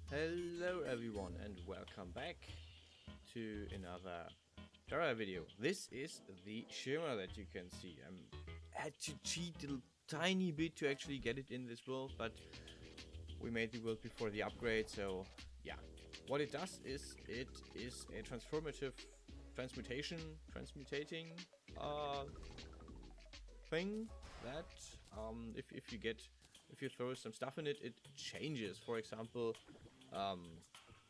Hello everyone and welcome back to another Terraria video. This is the Shimmer that you can see. I had to cheat a tiny bit to actually get it in this world, but we made the world before the upgrade, so yeah. What it does is it is a transmutating thing that if you throw some stuff in it, it changes. For example,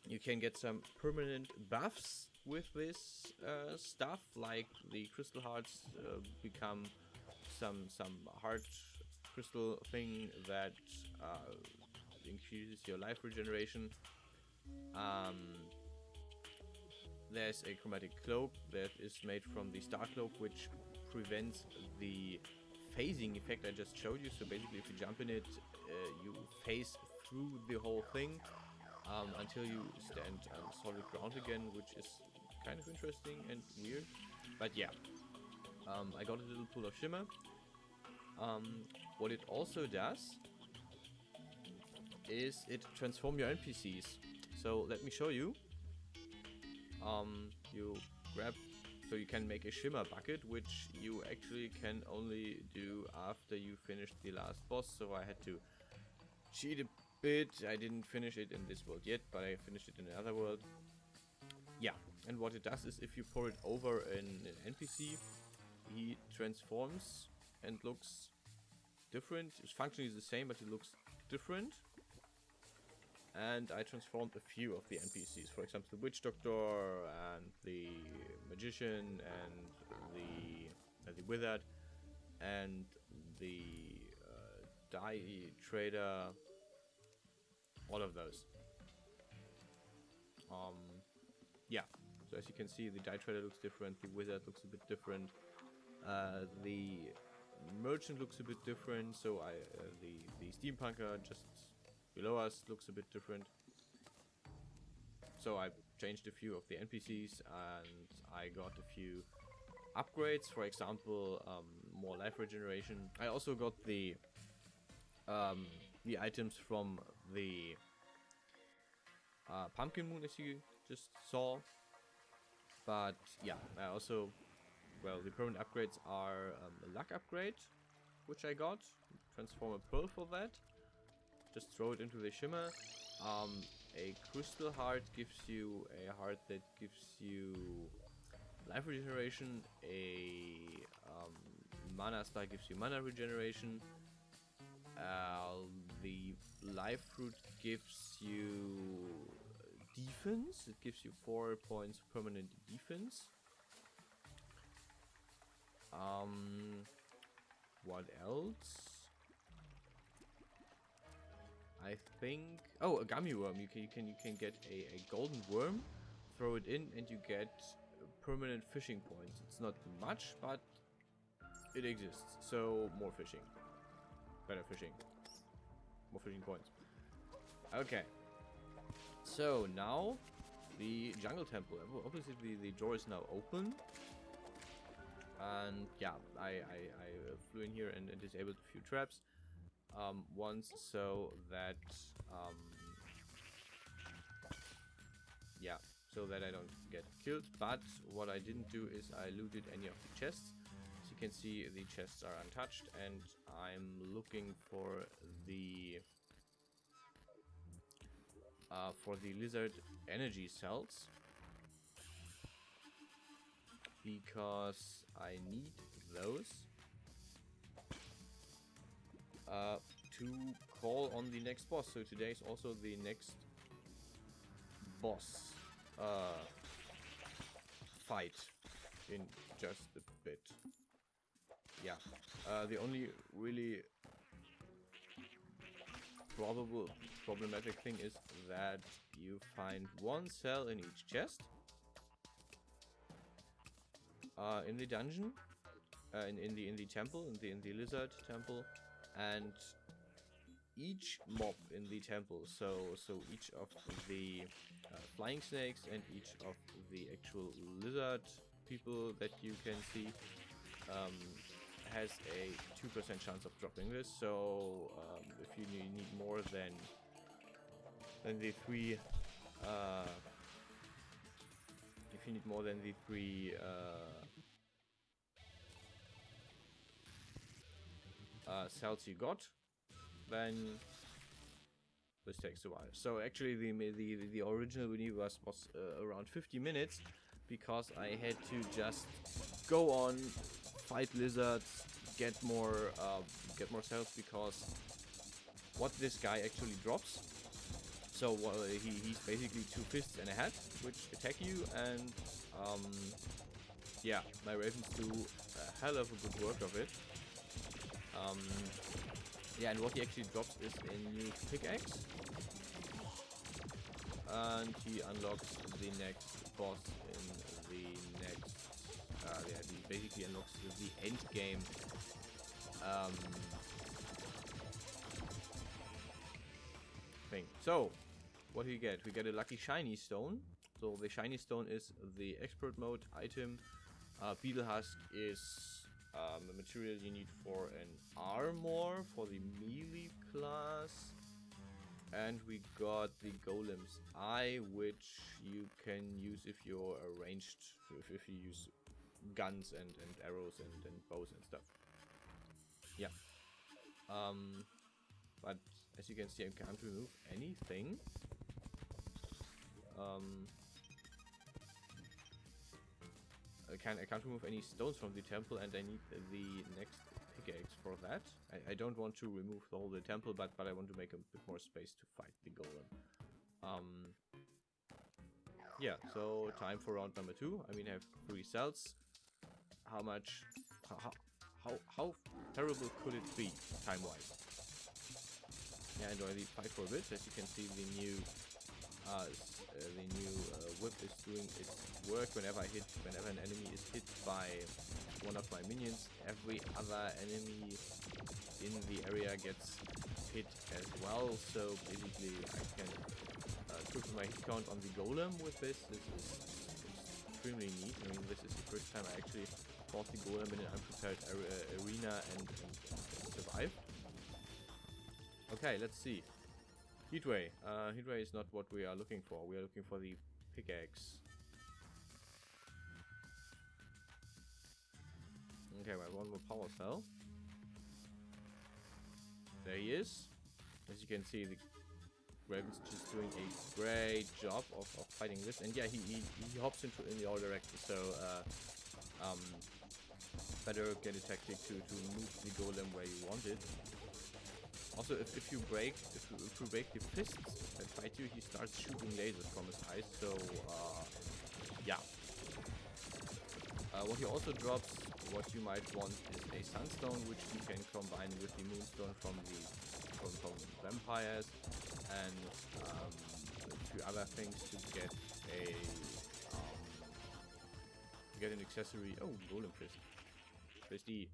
you can get some permanent buffs with this stuff, like the crystal hearts become some hard crystal thing that increases your life regeneration. There's a chromatic cloak that is made from the star cloak, which prevents the phasing effect I just showed you. So basically, if you jump in it, you phase through the whole thing until you stand on solid ground again, which is kind of interesting and weird. But yeah, I got a little pool of shimmer. What it also does is it transforms your NPCs. So let me show you. You grab, so you can make a Shimmer Bucket, which you actually can only do after you finish the last boss. So I had to cheat a bit. I didn't finish it in this world yet, but I finished it in another world. Yeah, and what it does is if you pour it over an NPC, he transforms and looks different. His function is the same, but he looks different. And I transformed a few of the NPCs, for example the Witch Doctor and the Magician and the Wizard and the Dye Trader, all of those. Yeah, so as you can see, the Dye Trader looks different, the Wizard looks a bit different, the Merchant looks a bit different, so the Steampunker just below us looks a bit different. So I changed a few of the NPCs and I got a few upgrades. For example, more life regeneration. I also got the items from the Pumpkin Moon, as you just saw. But yeah, I also, well, the permanent upgrades are a luck upgrade, which I got. Transform a pearl for that. Just throw it into the shimmer. A crystal heart gives you a heart that gives you life regeneration. A mana star gives you mana regeneration. The life fruit gives you defense. It gives you 4 points permanent defense. What else? I think, oh, a gummy worm. You can get a golden worm, throw it in, and you get permanent fishing points. It's not much, but it exists. So more fishing, better fishing, more fishing points. Okay. So now the jungle temple. Obviously, the door is now open, and yeah, I flew in here and disabled a few traps. Once, so that yeah, so that I don't get killed. But what I didn't do is I looted any of the chests. As you can see, the chests are untouched, and I'm looking for the lizard energy cells, because I need those to call on the next boss. So today is also the next boss fight in just a bit. Yeah, the only really problematic thing is that you find one cell in each chest in the dungeon, in the temple, in the lizard temple. And each mob in the temple, so each of the flying snakes and each of the actual lizard people that you can see has a 2% chance of dropping this. So if you need more than than the three, if you need more than the three cells you got, then this takes a while. So actually, the original video was around 50 minutes, because I had to just go on, fight lizards, get more cells, because what this guy actually drops. So he's basically 2 fists and a hat, which attack you, and yeah, my ravens do a hell of a good work of it. Yeah, and what he actually drops is a new pickaxe, and he unlocks the next boss in the next. Yeah, he basically unlocks the end game. Thing. So, what do you get? We get a lucky shiny stone. So the shiny stone is the expert mode item. Beetle husk is a material you need for an armor for the melee class. And we got the Golem's eye, which you can use if you're ranged, if you use guns and arrows and bows and stuff. Yeah. But as you can see, I can't remove anything. I can't remove any stones from the temple, and I need the next pickaxe for that. I don't want to remove the whole temple, but I want to make a bit more space to fight the golem. Yeah, so time for round number 2. I mean, I have 3 cells. How terrible could it be time-wise? Yeah, and already fight for a bit. As you can see, the new whip is doing its work. Whenever an enemy is hit by one of my minions, every other enemy in the area gets hit as well. So basically, I can triple my hit count on the golem with this. This is extremely neat. I mean, this is the first time I actually fought the golem in an unprepared arena and survived. Okay, let's see. Heatray. Heatray is not what we are looking for. We are looking for the pickaxe. Okay, we have one more power cell. There he is. As you can see, the Raven's just doing a great job of fighting this. And yeah, he hops in all directions. So better get a tactic to move the golem where you want it. Also, if you break the fists that fight you, he starts shooting lasers from his eyes. So yeah. What he also drops, what you might want, is a sunstone, which you can combine with the moonstone from vampires, and a few other things to get an accessory. Oh, golem fist. Fisty.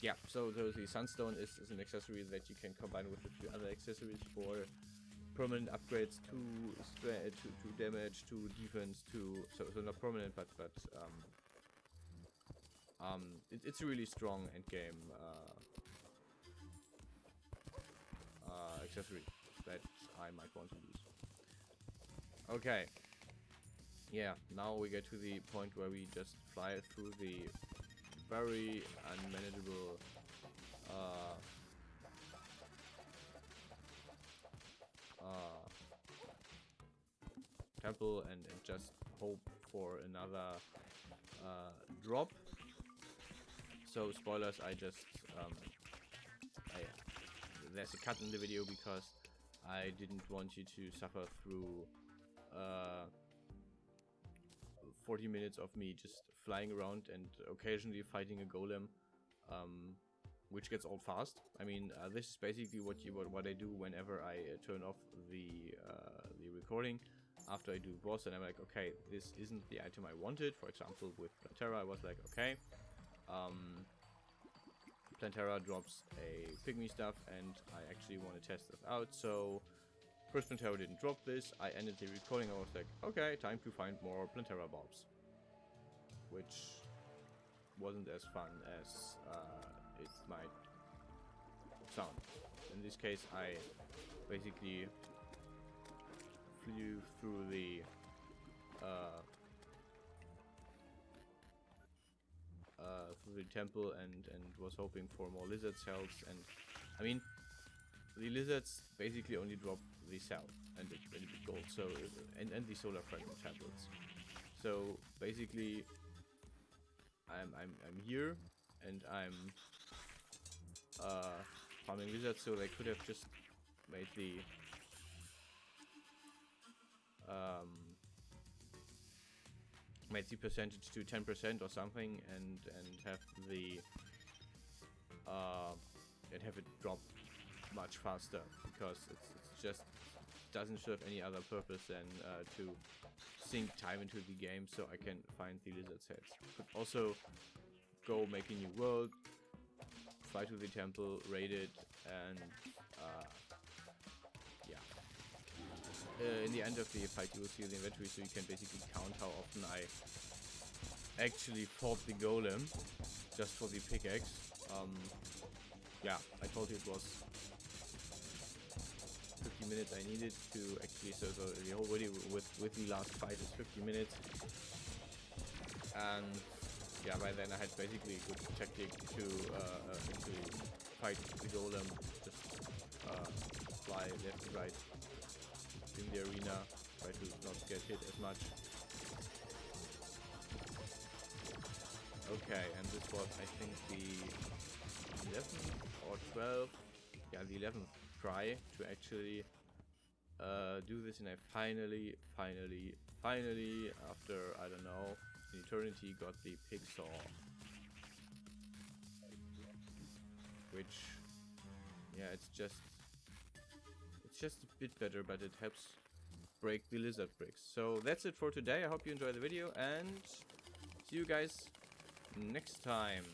Yeah, so the sunstone is an accessory that you can combine with a few other accessories for permanent upgrades to damage, to defense, so not permanent, but it's a really strong endgame accessory that I might want to use. Okay. Yeah, now we get to the point where we just fly through the very unmanageable temple and just hope for another drop. So spoilers, there's a cut in the video because I didn't want you to suffer through 40 minutes of me just flying around and occasionally fighting a golem, which gets old fast. I mean, this is basically what I do whenever I turn off the recording after I do boss, and I'm like, okay, this isn't the item I wanted. For example, with Plantera, I was like, okay, Plantera drops a pygmy stuff, and I actually want to test this out. So first Plantera didn't drop this. I ended the recording. I was like, okay, time to find more Plantera bobs, which wasn't as fun as it might sound. in this case I basically flew through the temple and was hoping for more lizard cells. And I mean, the lizards basically only drop the cell and the gold, so and the solar fragment tablets. So basically I'm here and I'm farming lizards, so they could have just made the percentage to 10% or something, and have the and have it drop much faster, because it's just doesn't serve any other purpose than to sink time into the game so I can find the lizard heads. Could also go make a new world, fly to the temple, raid it, and in the end of the fight you will see the inventory, so you can basically count how often I actually fought the golem just for the pickaxe. Yeah, I told you it was 50 minutes I needed to actually, so the whole video with the last fight is 50 minutes. And yeah, by then I had basically a good tactic to actually fight the golem, just fly left and right in the arena, try to not get hit as much. Okay, and this was, I think, the 11th or 12th, yeah, the 11th try to actually do this, and I finally, after, I don't know, an eternity, got the pigsaw, which, yeah, it's just a bit better, but it helps break the lizard bricks. So that's it for today. I hope you enjoyed the video, and see you guys next time.